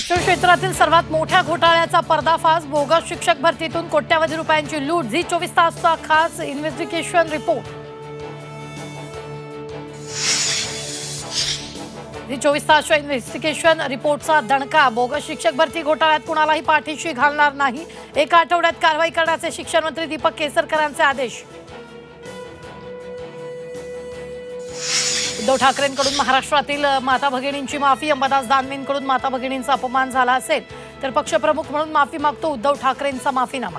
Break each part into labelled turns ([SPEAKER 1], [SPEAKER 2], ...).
[SPEAKER 1] शिक्षण क्षेत्रातील सर्वात मोठ्या घोटाळ्याचा पर्दाफाश, बोगस शिक्षक भरतीतून कोट्यावधी रुपयांची लूट। झी 24 तासचा खास इन्व्हेस्टिगेशन रिपोर्ट। झी 24 तासच्या इन्व्हेस्टिगेशन रिपोर्टचा दणका। बोगस शिक्षक भरती घोटाळ्यात कुणालाही पाठीशी घालणार नाही, एका आठवड्यात कारवाई करण्याचे शिक्षण मंत्री दीपक केसरकरांचे आदेश। उद्धव ठाकरेंकडून महाराष्ट्रातील माता भगिनींची माफी, अंबादास दानवेंकडून माता भगिनींचा अपमान झाला असेल तर पक्षप्रमुख म्हणून माफी मागतो उद्धव ठाकरेंचा माफीनामा।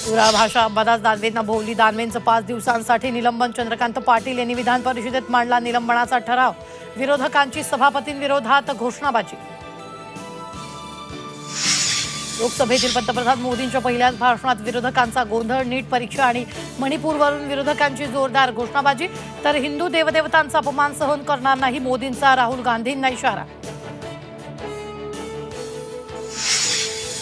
[SPEAKER 1] दुराळ भाषा अंबादास दानवेंना भोवली, दानवेंचं 5 दिवसांसाठी निलंबन। चंद्रकांत पाटील यांनी विधान परिषदेत मांडला निलंबनाचा ठराव, विरोधकांची सभापतींविरोधात घोषणाबाजी। लोकसभेतील पंतप्रधान मोदींच्या पहिल्याच भाषणात विरोधकांचा गोंधळ, नीट परीक्षा आणि मणिपूरवरून विरोधकांची जोरदार घोषणाबाजी। तर हिंदू देवदेवतांचा अपमान सहन करणार नाही, मोदींचा राहुल गांधींना इशारा।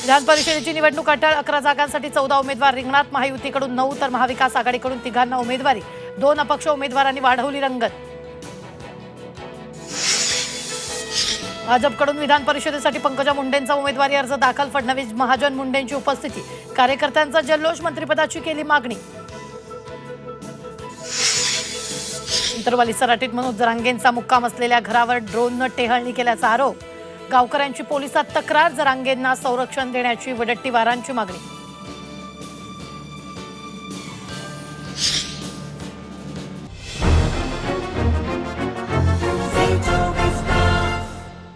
[SPEAKER 1] विधान परिषदेची निवडणूक अटळ, 11 जागांसाठी 14 उमेदवार रिंगणात। महायुतीकडून 9 तर महाविकास आघाडीकडून 3 उमेदवारी। 2 अपक्ष उमेदवारांनी वाढवली रंगत। भाजपकडून विधान परिषदेसाठी पंकजा मुंडेंचा उमेदवारी अर्ज दाखल। फडणवीस, महाजन, मुंडेंची उपस्थिती, कार्यकर्त्यांचा जल्लोष, मंत्रिपदाची केली मागणी। इंतरवाली सराटीत मनोज जरांगेंचा मुक्काम असलेल्या घरावर ड्रोननं टेहळणी केल्याचा आरोप। गावकऱ्यांची पोलिसात तक्रार, जरांगेंना संरक्षण देण्याची वडट्टीवारांची मागणी।